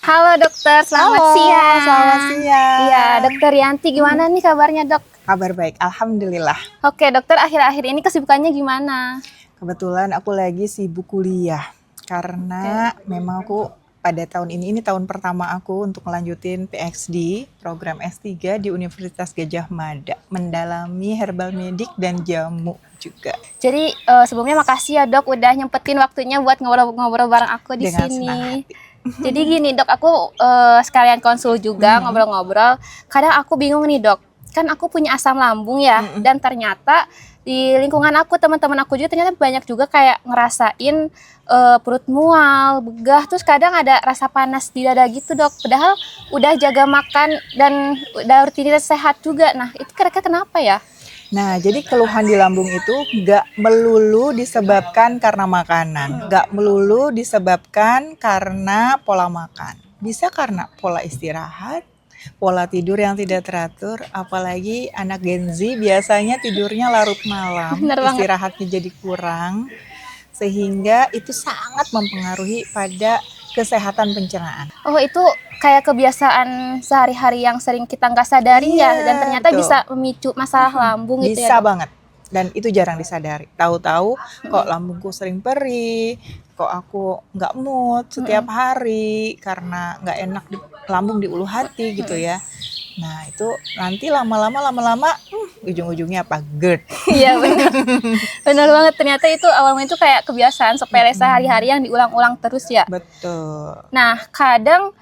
Halo dokter, selamat Halo, siang. selamat siang. Iya, dokter Yanti gimana nih kabarnya dok? Kabar baik, alhamdulillah. Oke dokter, akhir-akhir ini kesibukannya gimana? Kebetulan aku lagi sibuk kuliah karena memang aku pada tahun ini tahun pertama aku untuk melanjutin PhD, program S3 di Universitas Gadjah Mada, mendalami herbal medik dan jamu juga. Jadi sebelumnya makasih ya dok udah nyempetin waktunya buat ngobrol-ngobrol bareng aku di Dengan senang sini. hati. Jadi gini dok, aku sekalian konsul juga ngobrol-ngobrol. Kadang aku bingung nih dok, kan aku punya asam lambung ya, dan ternyata di lingkungan aku, teman-teman aku juga ternyata banyak juga kayak ngerasain perut mual, begah, terus kadang ada rasa panas di dada gitu dok. Padahal udah jaga makan dan udah rutinitas sehat juga. Nah itu kira-kira kenapa ya? Nah, jadi keluhan di lambung itu nggak melulu disebabkan karena makanan, nggak melulu disebabkan karena pola makan. Bisa karena pola istirahat, pola tidur yang tidak teratur, apalagi anak Gen Z biasanya tidurnya larut malam, Bener banget. istirahatnya jadi kurang, sehingga itu sangat mempengaruhi pada kesehatan pencernaan. Oh itu kayak kebiasaan sehari-hari yang sering kita nggak sadarin ya, dan Iya, ternyata betul. bisa memicu masalah lambung gitu ya Bisa dok? banget. Dan itu jarang disadari. Tahu-tahu kok lambungku sering perih, kok aku nggak mood setiap hari karena nggak enak di lambung di ulu hati gitu ya. Nah itu nanti lama-lama ujung-ujungnya apa? GERD. Iya benar, benar banget. Ternyata itu awalnya itu kayak kebiasaan sepele sehari-hari yang diulang-ulang terus ya. Betul. Nah kadang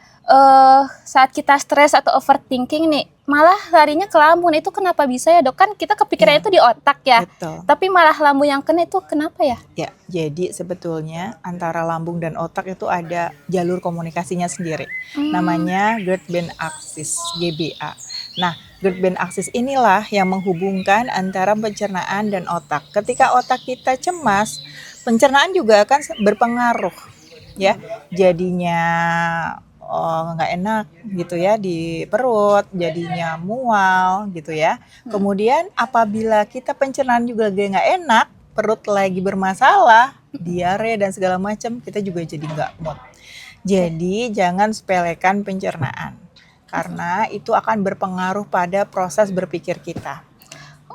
saat kita stres atau overthinking nih, malah larinya ke lambung. Itu kenapa bisa ya dok? Kan kita kepikirannya Iya, itu di otak ya, betul. tapi malah lambung yang kena itu kenapa ya? Ya, jadi sebetulnya antara lambung dan otak itu ada jalur komunikasinya sendiri. Namanya GERD-Band Axis, GBA. Nah, GERD-Band Axis inilah yang menghubungkan antara pencernaan dan otak. Ketika otak kita cemas, pencernaan juga akan berpengaruh, ya. Jadinya nggak enak gitu ya di perut, jadinya mual gitu ya. Kemudian apabila kita pencernaan juga lagi nggak enak, perut lagi bermasalah, diare dan segala macam, kita juga jadi nggak mood. Jadi jangan sepelekan pencernaan karena itu akan berpengaruh pada proses berpikir kita.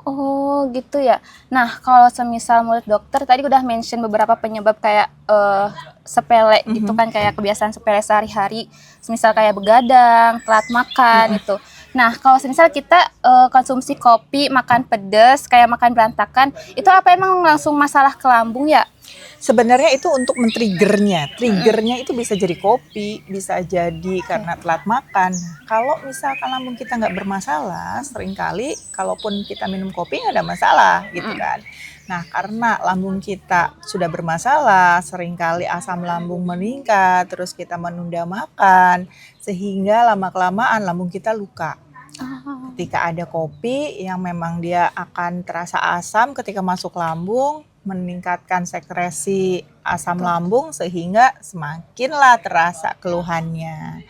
Oh gitu ya. Nah kalau semisal menurut dokter tadi udah mention beberapa penyebab kayak sepele gitu kan, kayak kebiasaan sepele sehari-hari, semisal kayak begadang, telat makan gitu. Nah kalau semisal kita konsumsi kopi, makan pedas, kayak makan berantakan, itu apa emang langsung masalah ke lambung ya? Sebenarnya itu untuk men-triggernya. Triggernya itu bisa jadi kopi, bisa jadi karena telat makan. Kalau misalkan lambung kita nggak bermasalah, seringkali kalaupun kita minum kopi nggak ada masalah gitu kan. Nah karena lambung kita sudah bermasalah, seringkali asam lambung meningkat, terus kita menunda makan, sehingga lama-kelamaan lambung kita luka. Ketika ada kopi yang memang dia akan terasa asam ketika masuk lambung, meningkatkan sekresi asam lambung sehingga semakinlah terasa keluhannya.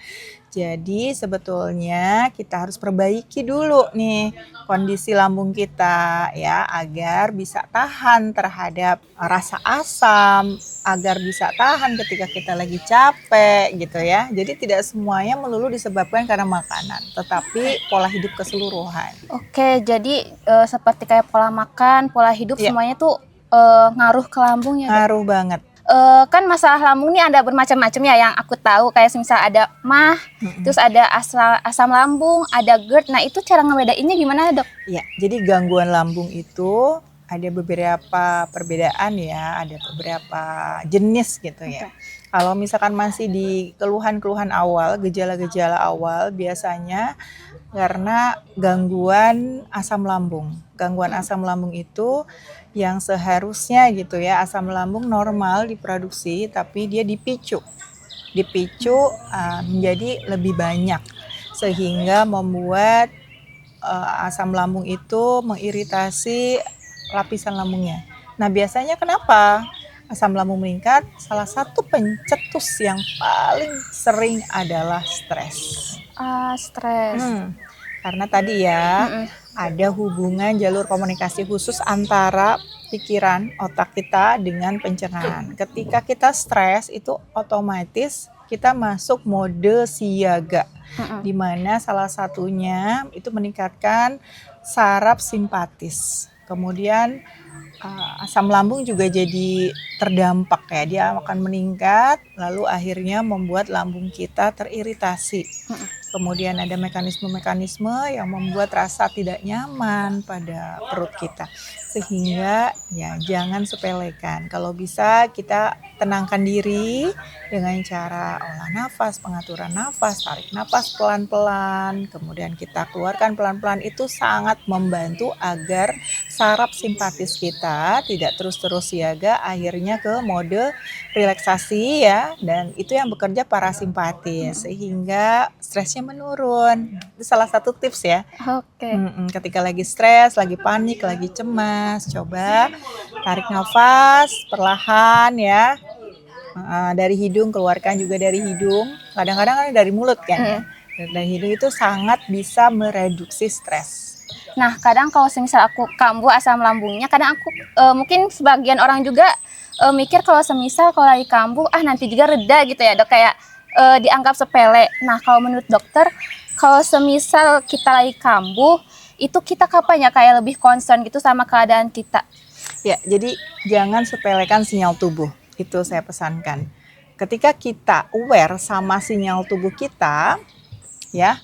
Jadi sebetulnya kita harus perbaiki dulu nih kondisi lambung kita ya agar bisa tahan terhadap rasa asam, agar bisa tahan ketika kita lagi capek gitu ya. Jadi tidak semuanya melulu disebabkan karena makanan, tetapi pola hidup keseluruhan. Oke, jadi seperti kayak pola makan, pola hidup Ya, semuanya tuh ngaruh ke lambung ya dok? ngaruh banget. Kan masalah lambung ini ada bermacam-macam ya, yang aku tahu kayak misal ada MAH, terus ada asam lambung, ada GERD. Nah itu cara ngebedainnya gimana dok? Ya, jadi gangguan lambung itu ada beberapa perbedaan ya, ada beberapa jenis gitu ya. Kalau misalkan masih di keluhan-keluhan awal, gejala-gejala awal, biasanya karena gangguan asam lambung. Gangguan asam lambung itu yang seharusnya gitu ya, asam lambung normal diproduksi, tapi dia dipicu menjadi lebih banyak sehingga membuat asam lambung itu mengiritasi lapisan lambungnya. Nah biasanya kenapa asam lambung meningkat? Salah satu pencetus yang paling sering adalah stres. Stres. Karena tadi ya ada hubungan jalur komunikasi khusus antara pikiran otak kita dengan pencernaan. Ketika kita stres itu otomatis kita masuk mode siaga, Mm-mm. di mana salah satunya itu meningkatkan saraf simpatis. Kemudian asam lambung juga jadi terdampak ya, dia akan meningkat lalu akhirnya membuat lambung kita teriritasi. Kemudian ada mekanisme-mekanisme yang membuat rasa tidak nyaman pada perut kita. Sehingga ya jangan sepelekan. Kalau bisa kita tenangkan diri dengan cara olah nafas, pengaturan nafas, tarik nafas pelan-pelan, kemudian kita keluarkan pelan-pelan. Itu sangat membantu agar saraf simpatis kita tidak terus-terus siaga, akhirnya ke mode relaksasi ya, dan itu yang bekerja parasimpatis sehingga stresnya menurun. Itu salah satu tips ya. Oke. Ketika lagi stres, lagi panik, lagi cemas, coba tarik nafas perlahan ya. Dari hidung, keluarkan juga dari hidung. Kadang-kadang kan dari mulut kan ya. Dari hidung itu sangat bisa mereduksi stres. Nah, kadang kalau semisal aku kambuh asam lambungnya, kadang aku mungkin sebagian orang juga mikir kalau semisal kalau lagi kambuh, nanti juga reda gitu ya dok, kayak dianggap sepele. Nah, kalau menurut dokter, kalau semisal kita lagi kambuh, itu kita kapan ya kayak lebih concern gitu sama keadaan kita? Ya, jadi jangan sepelekan sinyal tubuh. Itu saya pesankan. Ketika kita aware sama sinyal tubuh kita, ya,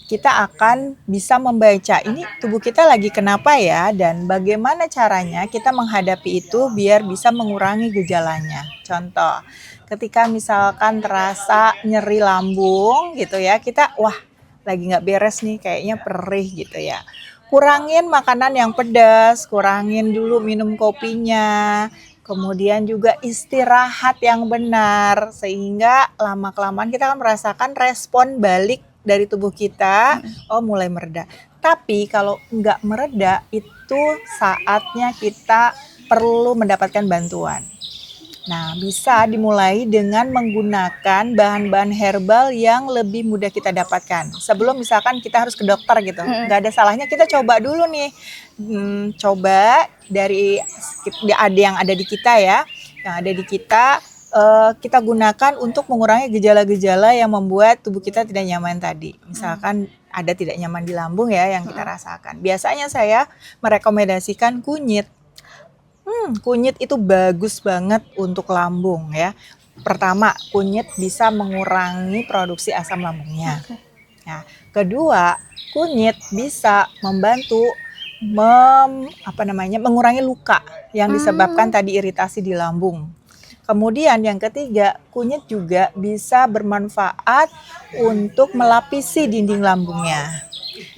kita akan bisa membaca ini tubuh kita lagi kenapa ya, dan bagaimana caranya kita menghadapi itu biar bisa mengurangi gejalanya. Contoh, ketika misalkan terasa nyeri lambung gitu ya, kita wah lagi nggak beres nih, kayaknya perih gitu ya. Kurangin makanan yang pedas, kurangin dulu minum kopinya, kemudian juga istirahat yang benar, sehingga lama-kelamaan kita akan merasakan respon balik dari tubuh kita, mulai mereda. Tapi kalau nggak mereda, itu saatnya kita perlu mendapatkan bantuan. Nah, bisa dimulai dengan menggunakan bahan-bahan herbal yang lebih mudah kita dapatkan. Sebelum misalkan kita harus ke dokter gitu, nggak ada salahnya kita coba dulu nih. Coba dari yang ada di kita ya, yang ada di kita, kita gunakan untuk mengurangi gejala-gejala yang membuat tubuh kita tidak nyaman tadi. Misalkan ada tidak nyaman di lambung ya yang kita rasakan. Biasanya saya merekomendasikan kunyit. Kunyit itu bagus banget untuk lambung ya. Pertama, kunyit bisa mengurangi produksi asam lambungnya. Nah, kedua, kunyit bisa membantu mengurangi luka yang disebabkan tadi iritasi di lambung. Kemudian yang ketiga, kunyit juga bisa bermanfaat untuk melapisi dinding lambungnya.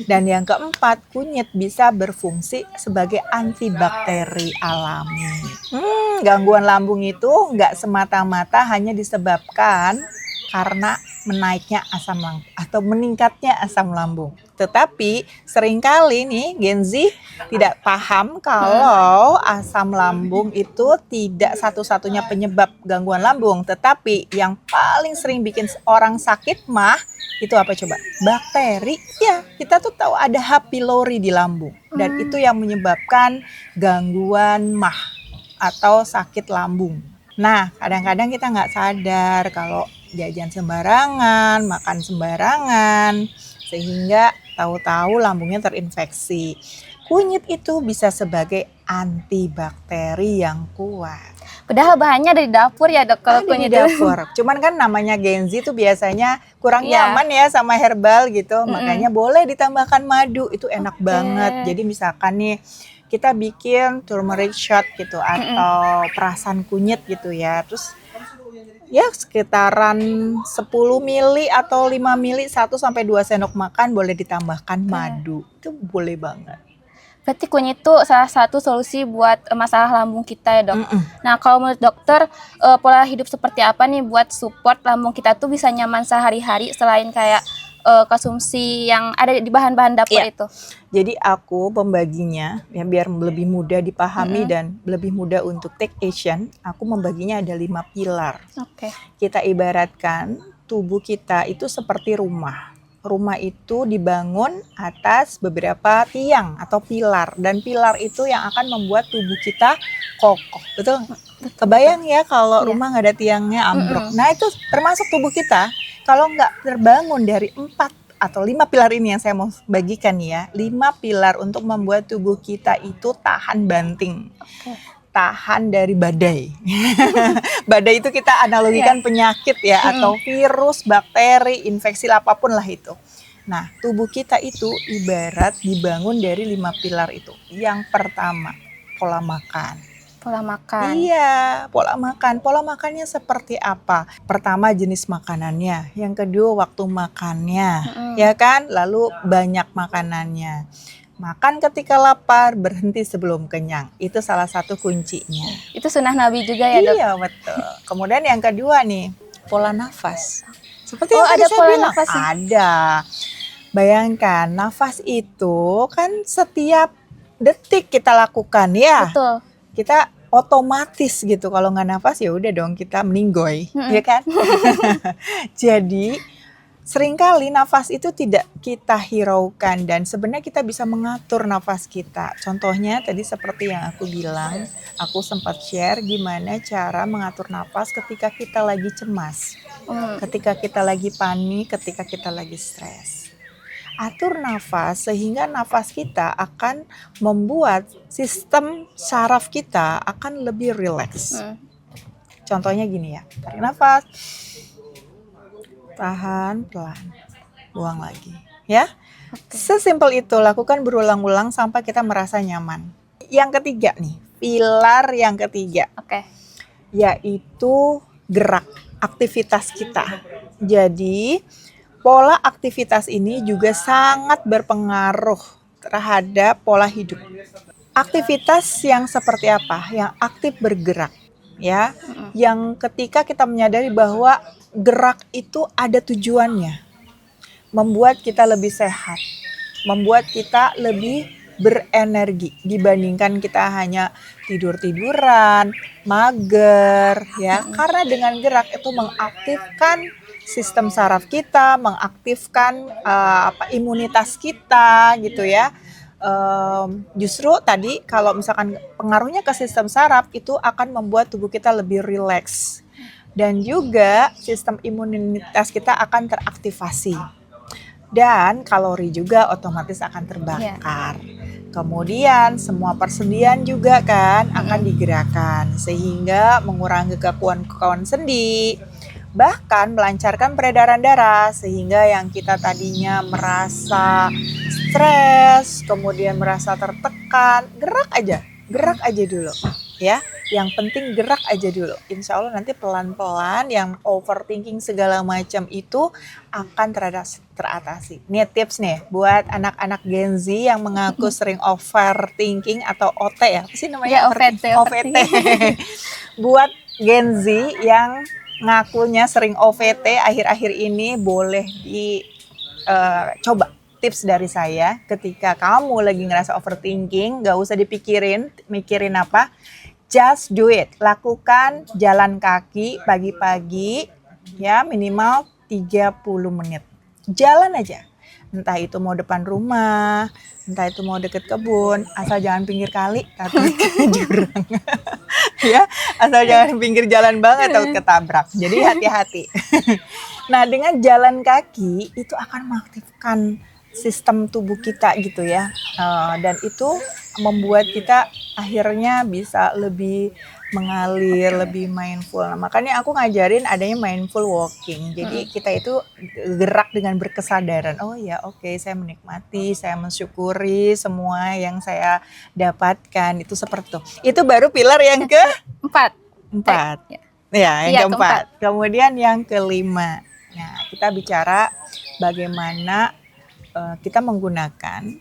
Dan yang keempat, kunyit bisa berfungsi sebagai antibakteri alami. Gangguan lambung itu nggak semata-mata hanya disebabkan karena menaiknya asam lambung atau meningkatnya asam lambung. Tetapi seringkali nih Gen Z tidak paham kalau asam lambung itu tidak satu-satunya penyebab gangguan lambung. Tetapi yang paling sering bikin orang sakit mah itu apa coba? Bakteri. Ya, kita tuh tahu ada H. pylori di lambung. Dan itu yang menyebabkan gangguan mah atau sakit lambung. Nah, kadang-kadang kita nggak sadar kalau jajan sembarangan, makan sembarangan, sehingga tahu-tahu lambungnya terinfeksi. Kunyit itu bisa sebagai antibakteri yang kuat. Padahal bahannya dari dapur ya dok, kalau Ada di kunyit dapur. Cuman kan namanya Gen Z tuh biasanya kurang nyaman ya sama herbal gitu. Makanya boleh ditambahkan madu, itu enak banget. Jadi misalkan nih kita bikin turmeric shot gitu atau perasan kunyit gitu ya. Terus ya sekitaran 10 mili atau 5 mili 1 sampai 2 sendok makan boleh ditambahkan madu. Itu boleh banget. Berarti kunyit itu salah satu solusi buat masalah lambung kita ya dok. Nah kalau menurut dokter, pola hidup seperti apa nih buat support lambung kita tuh bisa nyaman sehari-hari selain kayak konsumsi yang ada di bahan-bahan dapur itu? Jadi aku pembaginya ya biar lebih mudah dipahami dan lebih mudah untuk take action. Aku membaginya ada 5 pilar. Kita ibaratkan tubuh kita itu seperti rumah. Rumah itu dibangun atas beberapa tiang atau pilar, dan pilar itu yang akan membuat tubuh kita kokoh. Betul? Kebayang ya kalau Iya. rumah nggak ada tiangnya ambruk. Nah itu termasuk tubuh kita kalau nggak terbangun dari 4 atau 5 pilar ini yang saya mau bagikan ya. 5 pilar untuk membuat tubuh kita itu tahan banting. Oke. Tahan dari badai. Badai itu kita analogikan penyakit ya, atau virus, bakteri, infeksi apapun lah itu. Nah, tubuh kita itu ibarat dibangun dari 5 pilar itu. Yang pertama, pola makan. Pola makan. Iya, pola makan. Pola makannya seperti apa? Pertama jenis makanannya, yang kedua waktu makannya, ya kan? Lalu banyak makanannya. Makan ketika lapar, berhenti sebelum kenyang. Itu salah satu kuncinya. Itu sunnah Nabi juga ya, Dok? Iya, betul. Kemudian yang kedua nih, pola nafas. Seperti yang tadi ada saya pola bilang, nafas ya? ada. Bayangkan, nafas itu kan setiap detik kita lakukan ya. Betul. Kita otomatis gitu, kalau nggak nafas ya udah dong kita meninggoy, ya kan? Jadi seringkali nafas itu tidak kita hiraukan dan sebenarnya kita bisa mengatur nafas kita. Contohnya tadi seperti yang aku bilang, aku sempat share gimana cara mengatur nafas ketika kita lagi cemas, ketika kita lagi panik, ketika kita lagi stres. Atur nafas sehingga nafas kita akan membuat sistem saraf kita akan lebih rileks. Contohnya gini ya, tarik nafas, tahan pelan, buang lagi, ya. Sesimpel itu, lakukan berulang-ulang sampai kita merasa nyaman. Yang ketiga nih, pilar yang ketiga, yaitu gerak, aktivitas kita. Jadi pola aktivitas ini juga sangat berpengaruh terhadap pola hidup. Aktivitas yang seperti apa? Yang aktif bergerak, ya. Yang ketika kita menyadari bahwa gerak itu ada tujuannya. Membuat kita lebih sehat, membuat kita lebih berenergi dibandingkan kita hanya tidur-tiduran, mager, ya. Karena dengan gerak itu mengaktifkan sistem saraf kita, mengaktifkan imunitas kita gitu ya. Justru tadi kalau misalkan pengaruhnya ke sistem saraf itu akan membuat tubuh kita lebih rileks dan juga sistem imunitas kita akan teraktivasi dan kalori juga otomatis akan terbakar. Kemudian semua persendian juga kan akan digerakkan sehingga mengurangi kekakuan sendi. Bahkan melancarkan peredaran darah sehingga yang kita tadinya merasa stres, kemudian merasa tertekan, gerak aja dulu ya. Yang penting gerak aja dulu. Insya Allah nanti pelan-pelan yang overthinking segala macam itu akan teratasi. Nih tips nih buat anak-anak Gen Z yang mengaku sering overthinking atau OT ya. Apa sih namanya? OVT. Buat Gen Z yang ngakunya sering OVT akhir-akhir ini boleh dicoba tips dari saya. Ketika kamu lagi ngerasa overthinking, gak usah mikirin apa, just do it. Lakukan jalan kaki pagi-pagi ya minimal 30 menit. Jalan aja. Entah itu mau depan rumah, entah itu mau deket kebun, asal jangan pinggir kali takut ke jurang. Ya, asal jangan pinggir jalan banget takut ketabrak. Jadi hati-hati. Nah, dengan jalan kaki itu akan mengaktifkan sistem tubuh kita gitu ya. Dan itu membuat kita akhirnya bisa lebih mengalir, lebih mindful. Nah, makanya aku ngajarin adanya mindful walking. Jadi kita itu gerak dengan berkesadaran. Oh ya, oke, saya menikmati, saya mensyukuri semua yang saya dapatkan. Itu seperti itu. Itu baru pilar yang Empat. Ya, yang keempat. Kemudian yang kelima. Nah, kita bicara bagaimana kita menggunakan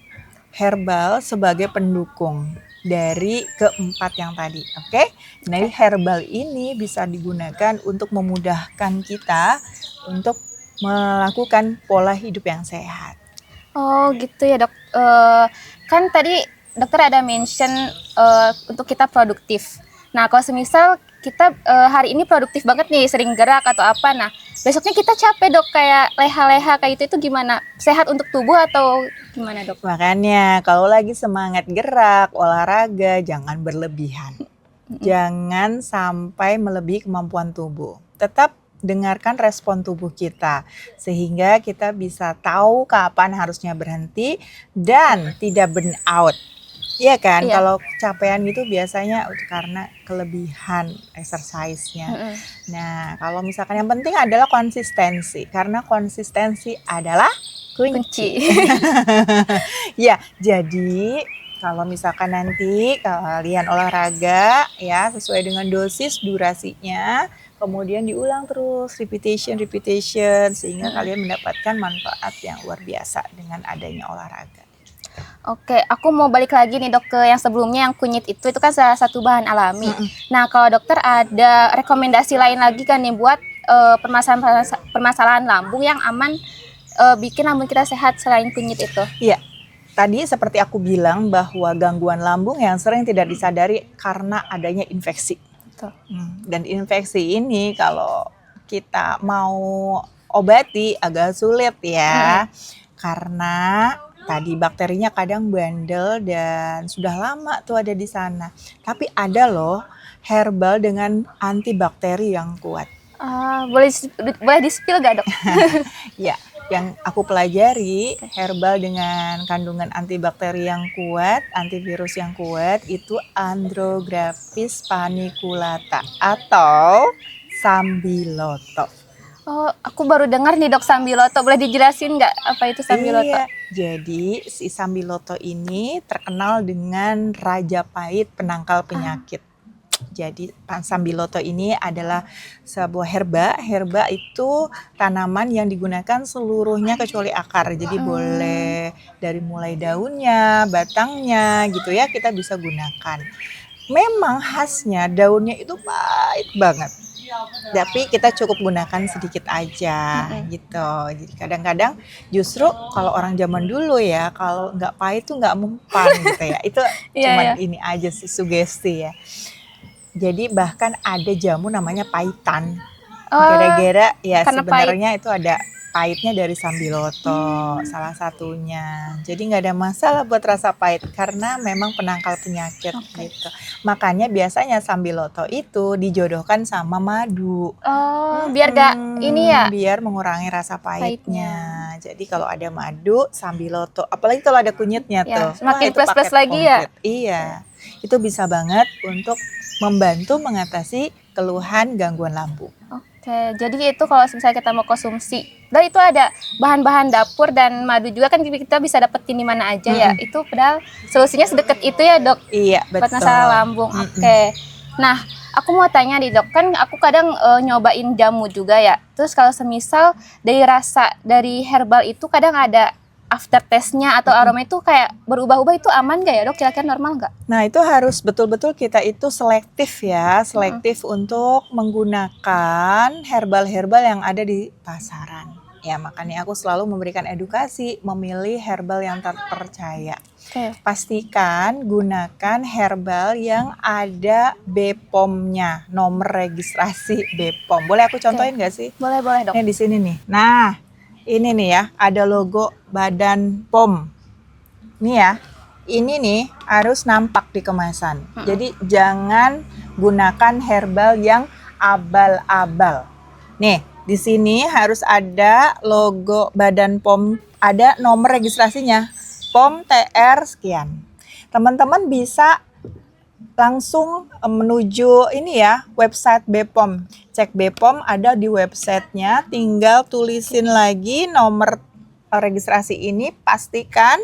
herbal sebagai pendukung dari keempat yang tadi, oke? Nah, herbal ini bisa digunakan untuk memudahkan kita untuk melakukan pola hidup yang sehat. Oh gitu ya dok. Kan tadi dokter ada mention untuk kita produktif. Nah kalau semisal kita hari ini produktif banget nih, sering gerak atau apa, nah besoknya kita capek dok, kayak leha-leha kayak itu gimana? Sehat untuk tubuh atau gimana dok? Makanya kalau lagi semangat gerak, olahraga, jangan berlebihan. Jangan sampai melebihi kemampuan tubuh. Tetap dengarkan respon tubuh kita sehingga kita bisa tahu kapan harusnya berhenti dan tidak burn out. Iya kan? Iya. Kalau capean gitu biasanya karena kelebihan exercise-nya. Nah, kalau misalkan yang penting adalah konsistensi karena konsistensi adalah kunci. Ya, jadi kalau misalkan nanti kalian olahraga ya sesuai dengan dosis durasinya, kemudian diulang terus repetition sehingga kalian mendapatkan manfaat yang luar biasa dengan adanya olahraga. Oke, aku mau balik lagi nih dok ke yang sebelumnya yang kunyit itu kan salah satu bahan alami. Nah kalau dokter ada rekomendasi lain lagi kan nih buat permasalahan lambung yang aman bikin lambung kita sehat selain kunyit itu? Iya, tadi seperti aku bilang bahwa gangguan lambung yang sering tidak disadari karena adanya infeksi. Betul. Dan infeksi ini kalau kita mau obati agak sulit ya, karena tadi bakterinya kadang bandel dan sudah lama tuh ada di sana. Tapi ada loh herbal dengan antibakteri yang kuat. Boleh di-spill gak dok? Ya, yang aku pelajari herbal dengan kandungan antibakteri yang kuat, antivirus yang kuat itu Andrographis paniculata atau Sambiloto. Oh, aku baru dengar nih dok Sambiloto. Boleh dijelasin nggak apa itu Sambiloto? Iya, jadi si Sambiloto ini terkenal dengan Raja Pahit penangkal penyakit. Jadi Sambiloto ini adalah sebuah herba. Herba itu tanaman yang digunakan seluruhnya kecuali akar. Jadi boleh dari mulai daunnya, batangnya gitu ya kita bisa gunakan. Memang khasnya daunnya itu pahit banget. Tapi kita cukup gunakan sedikit aja gitu. Jadi kadang-kadang justru kalau orang zaman dulu ya kalau nggak pahit tuh nggak mempan gitu ya. Itu cuman ini aja sih sugesti ya. Jadi bahkan ada jamu namanya pahitan. Gara-gara ya sebenarnya itu ada pahitnya dari Sambiloto salah satunya. Jadi nggak ada masalah buat rasa pahit karena memang penangkal penyakit gitu. Makanya biasanya Sambiloto itu dijodohkan sama madu. Biar gak ini ya? Biar mengurangi rasa pahitnya. Jadi kalau ada madu, Sambiloto, apalagi kalau ada kunyitnya tuh. Semakin plus-plus lagi ya? Iya, itu bisa banget untuk membantu mengatasi keluhan gangguan lambung. Oke, jadi itu kalau misalnya kita mau konsumsi, dan itu ada bahan-bahan dapur dan madu juga kan kita bisa dapetin di mana aja ya. Itu padahal solusinya sedekat itu ya dok. Iya betul. Buat masalah lambung. Oke. Nah, aku mau tanya nih dok, kan aku kadang nyobain jamu juga ya. Terus kalau semisal dari rasa dari herbal itu kadang ada after taste-nya atau aroma itu kayak berubah-ubah, itu aman gak ya dok? Kira-kira normal gak? Nah itu harus betul-betul kita itu selektif ya, selektif untuk menggunakan herbal-herbal yang ada di pasaran. Ya makanya aku selalu memberikan edukasi, memilih herbal yang terpercaya. Pastikan gunakan herbal yang ada BPOM-nya, nomor registrasi BPOM. Boleh aku contohin gak sih? Boleh dok. Ini di sini nih. Nah. Ini nih ya, ada logo Badan POM. Nih ya, ini nih harus nampak di kemasan. Jadi jangan gunakan herbal yang abal-abal. Nih, di sini harus ada logo Badan POM, ada nomor registrasinya. POM TR sekian. Teman-teman bisa langsung menuju ini ya, website BPOM. Cek BPOM ada di websitenya, tinggal tulisin lagi nomor registrasi ini, pastikan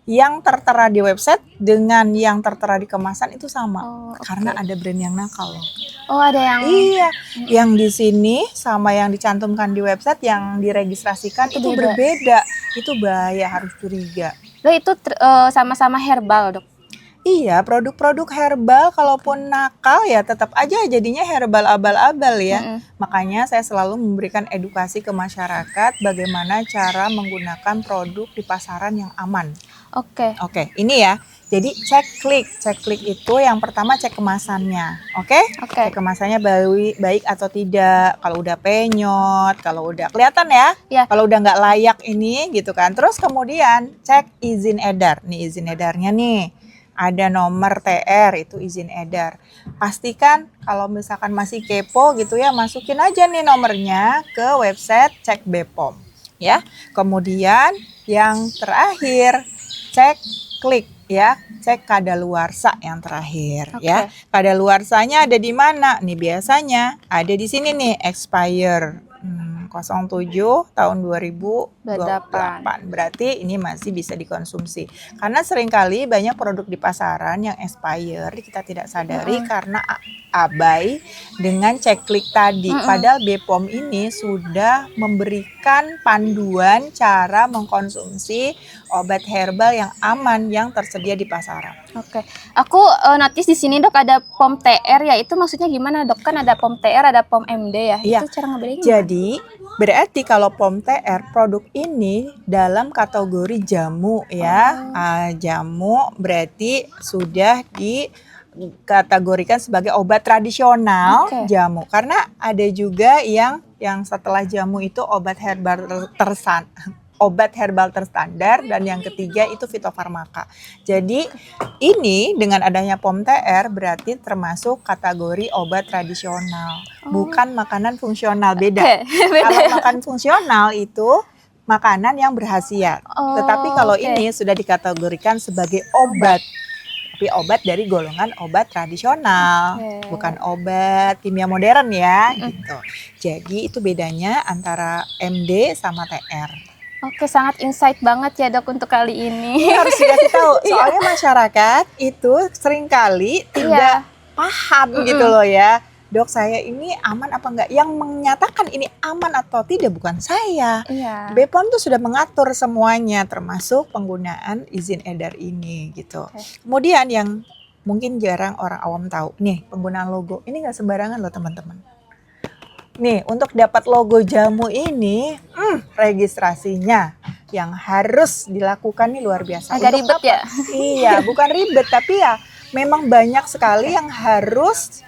yang tertera di website dengan yang tertera di kemasan itu sama. Karena ada brand yang nakal loh. Oh ada yang... Iya, yang di sini sama yang dicantumkan di website yang diregistrasikan itu berbeda. Itu bahaya, harus curiga. Loh itu sama-sama herbal dok? Iya, produk-produk herbal kalaupun nakal ya tetap aja jadinya herbal abal-abal ya. Makanya saya selalu memberikan edukasi ke masyarakat bagaimana cara menggunakan produk di pasaran yang aman. Oke, ini ya. Jadi cek klik itu yang pertama cek kemasannya. Oke? Cek kemasannya baik atau tidak. Kalau udah penyot, kalau udah kelihatan ya. Kalau udah nggak layak ini gitu kan. Terus kemudian cek izin edar. Nih izin edarnya nih. ada nomor TR itu izin edar. Pastikan kalau misalkan masih kepo gitu ya, masukin aja nih nomornya ke website cek BPOM ya. Kemudian yang terakhir cek klik ya, cek kadaluarsa yang terakhir ya. Kadaluarsanya ada di mana? Nih biasanya ada di sini nih, expire 07 tahun 2028. Berarti ini masih bisa dikonsumsi. Karena seringkali banyak produk di pasaran yang expire kita tidak sadari karena abai dengan cek klik tadi. Padahal BPOM ini sudah memberikan panduan cara mengkonsumsi obat herbal yang aman yang tersedia di pasaran. Oke. Aku notice di sini, Dok, ada POM TR ya. Itu maksudnya gimana, Dok? Kan ada POM TR, ada POM MD ya. Iya. Itu cara ngebedainnya. Jadi berarti kalau POM TR produk ini dalam kategori jamu ya. Jamu berarti sudah dikategorikan sebagai obat tradisional jamu. Karena ada juga yang setelah jamu itu obat herbal terstandar, dan yang ketiga itu fitofarmaka. Jadi ini dengan adanya POM TR berarti termasuk kategori obat tradisional, bukan makanan fungsional, beda. Kalau makan fungsional itu makanan yang berkhasiat. Tetapi kalau ini sudah dikategorikan sebagai obat. Tapi obat dari golongan obat tradisional, bukan obat kimia modern ya gitu. Jadi itu bedanya antara MD sama TR. Oke, sangat insight banget ya, Dok, untuk kali ini. Ini harus dikasih tahu, soalnya masyarakat itu seringkali tidak paham gitu loh ya. Dok, saya ini aman apa enggak? Yang menyatakan ini aman atau tidak bukan saya. BPOM tuh sudah mengatur semuanya, termasuk penggunaan izin edar ini gitu. Kemudian yang mungkin jarang orang awam tahu, nih penggunaan logo. Ini nggak sembarangan loh teman-teman. Nih, untuk dapat logo jamu ini, registrasinya yang harus dilakukan nih luar biasa. Agak ribet ya? Iya, bukan ribet, tapi ya memang banyak sekali yang harus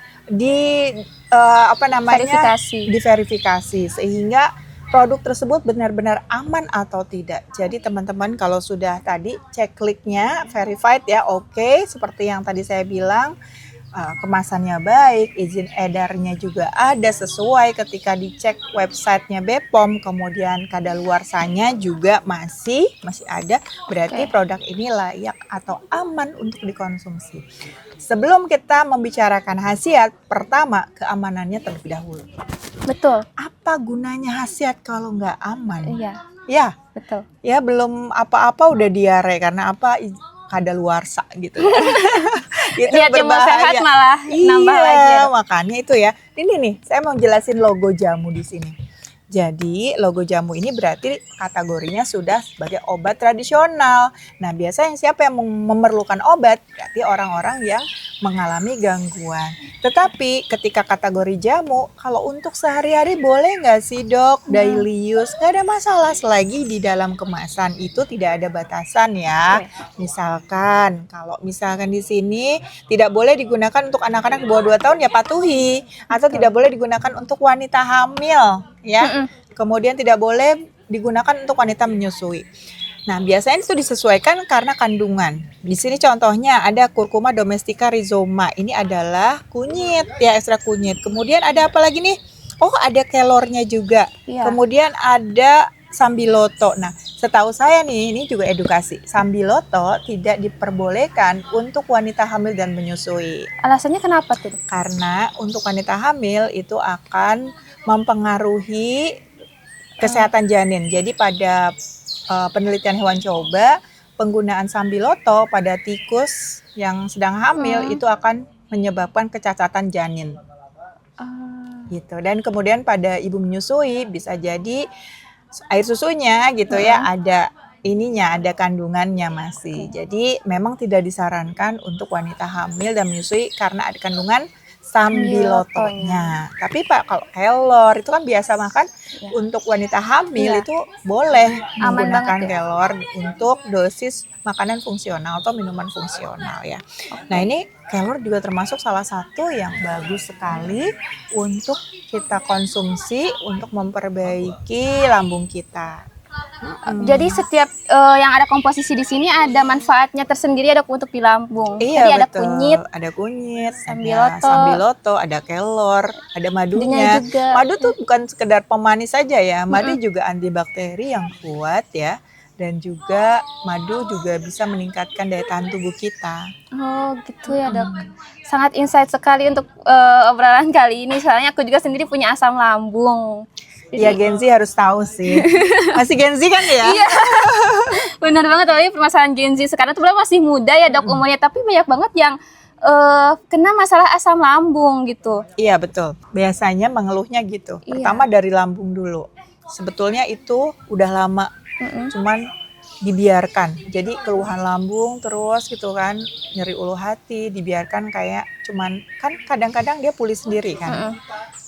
diverifikasi sehingga produk tersebut benar-benar aman atau tidak. Jadi teman-teman kalau sudah tadi cek kliknya verified ya, oke, seperti yang tadi saya bilang. Kemasannya baik, izin edarnya juga ada sesuai ketika dicek websitenya BPOM, kemudian kadaluarsanya juga masih ada, berarti produk ini layak atau aman untuk dikonsumsi. Sebelum kita membicarakan khasiat, pertama keamanannya terlebih dahulu. Betul. Apa gunanya khasiat kalau nggak aman? Iya. Ya. Betul. Ya belum apa-apa udah diare karena apa? Kadaluarsa gitu. Itu berbahaya. Sehat malah nambah lagi. Iya, makanya itu ya. Ini nih, saya mau jelasin logo jamu di sini. Jadi logo jamu ini berarti kategorinya sudah sebagai obat tradisional. Nah biasanya siapa yang memerlukan obat? Berarti orang-orang yang mengalami gangguan. Tetapi ketika kategori jamu, kalau untuk sehari-hari boleh nggak sih dok? Daily use, nggak ada masalah selagi di dalam kemasan itu tidak ada batasan ya. Misalkan, kalau misalkan di sini tidak boleh digunakan untuk anak-anak di bawah 2 tahun ya patuhi. Atau tidak boleh digunakan untuk wanita hamil ya. Kemudian tidak boleh digunakan untuk wanita menyusui. Nah, biasanya itu disesuaikan karena kandungan. Di sini contohnya ada Curcuma domestica rhizoma. Ini adalah kunyit ya, ekstrak kunyit. Kemudian ada apa lagi nih? Oh, ada kelornya juga. Kemudian ada sambiloto. Nah, setahu saya nih, ini juga edukasi. Sambiloto tidak diperbolehkan untuk wanita hamil dan menyusui. Alasannya kenapa tuh? Karena untuk wanita hamil itu akan mempengaruhi kesehatan janin. Jadi pada penelitian hewan coba, penggunaan sambiloto pada tikus yang sedang hamil itu akan menyebabkan kecacatan janin. Gitu. Dan kemudian pada ibu menyusui bisa jadi air susunya gitu ya ada ada kandungannya masih. Jadi memang tidak disarankan untuk wanita hamil dan menyusui karena ada kandungan sambilotonya. Tapi Pak, kalau kelor itu kan biasa makan untuk wanita hamil itu boleh menggunakan kelor untuk dosis makanan fungsional atau minuman fungsional ya. Nah ini kelor juga termasuk salah satu yang bagus sekali untuk kita konsumsi untuk memperbaiki lambung kita. Jadi setiap yang ada komposisi di sini ada manfaatnya tersendiri ya dok untuk di lambung. Iya, Jadi ada betul. kunyit, Ada kunyit, Sambiloto. ada sambiloto, ada kelor, ada madunya. Madunya juga. Madu tuh bukan sekedar pemanis saja ya, madu juga antibakteri yang kuat ya. Dan juga madu juga bisa meningkatkan daya tahan tubuh kita. Oh gitu ya dok. Sangat insight sekali untuk obrolan kali ini. Soalnya aku juga sendiri punya asam lambung. Ya Gen Z harus tahu sih. Masih Gen Z kan ya? Iya. Benar banget, tapi permasalahan Gen Z sekarang tuh masih muda ya dok umurnya, tapi banyak banget yang kena masalah asam lambung gitu. Iya betul. Biasanya mengeluhnya gitu. Iya. Pertama dari lambung dulu. Sebetulnya itu udah lama, cuman dibiarkan. Jadi keluhan lambung terus gitu kan, nyeri ulu hati, dibiarkan kayak cuman kan kadang-kadang dia pulih sendiri kan.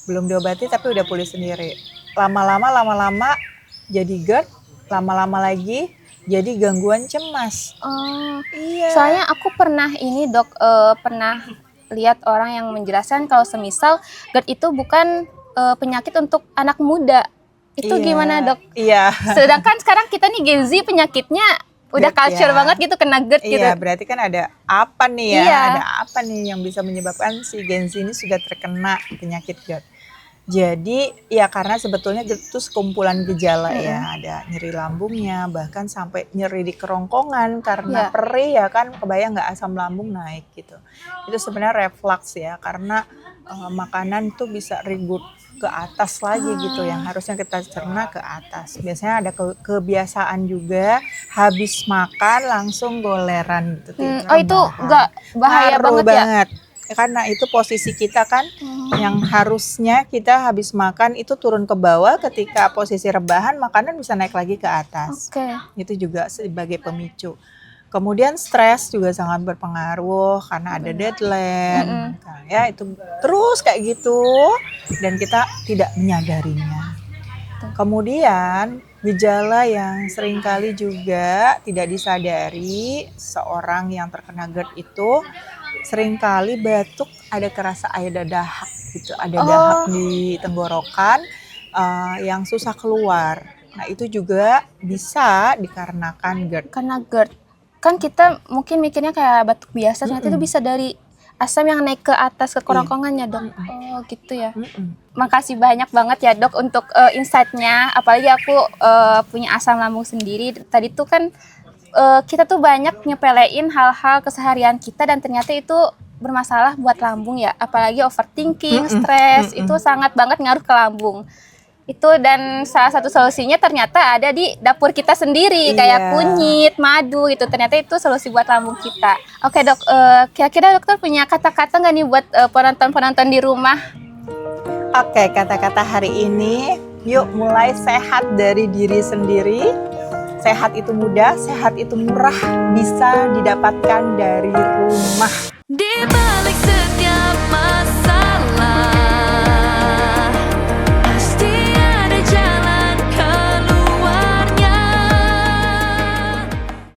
Belum diobati tapi udah pulih sendiri. Lama-lama jadi GERD, lama-lama lagi jadi gangguan cemas. Oh, Iya. soalnya aku pernah ini dok, pernah lihat orang yang menjelaskan kalau semisal GERD itu bukan penyakit untuk anak muda. Itu Iya. gimana dok? Iya. Sedangkan sekarang kita nih Gen Z penyakitnya udah GERD culture ya. banget gitu, kena GERD gitu. Iya, berarti kan ada apa nih ya? Iya. Ada apa nih yang bisa menyebabkan si Gen Z ini sudah terkena penyakit GERD? Jadi ya karena sebetulnya GERD itu sekumpulan gejala ya, ada nyeri lambungnya, bahkan sampai nyeri di kerongkongan karena Iya. perih ya kan, kebayang nggak asam lambung naik gitu. Itu sebenarnya reflux ya, karena makanan tuh bisa ribut ke atas lagi gitu, yang harusnya kita cerna ke atas. Biasanya ada kebiasaan juga habis makan langsung goleran gitu. Oh itu nggak bahaya Ngaruh banget ya? Karena itu posisi kita kan yang harusnya kita habis makan itu turun ke bawah, ketika posisi rebahan makanan bisa naik lagi ke atas. Oke. Itu juga sebagai pemicu. Kemudian stres juga sangat berpengaruh karena ada deadline. Nah, ya itu terus kayak gitu dan kita tidak menyadarinya. Kemudian gejala yang seringkali juga tidak disadari seorang yang terkena GERD itu seringkali batuk, ada kerasa ada dahak gitu, ada dahak di tenggorokan yang susah keluar. Nah itu juga bisa dikarenakan GERD. Karena GERD kan kita mungkin mikirnya kayak batuk biasa, ternyata itu bisa dari asam yang naik ke atas ke kerongkongannya dok. Oh gitu ya. Makasih banyak banget ya dok untuk insight-nya. Apalagi aku punya asam lambung sendiri. Tadi tuh kan kita tuh banyak nyepelein hal-hal keseharian kita dan ternyata itu bermasalah buat lambung ya. Apalagi overthinking, stres itu sangat banget ngaruh ke lambung. Itu dan salah satu solusinya ternyata ada di dapur kita sendiri, kayak kunyit, madu gitu. Ternyata itu solusi buat lambung kita. Oke dok, kira-kira dokter punya kata-kata nggak nih buat penonton-penonton di rumah? Oke, kata-kata hari ini, yuk mulai sehat dari diri sendiri. Sehat itu mudah, sehat itu murah, bisa didapatkan dari rumah. Di balik setiap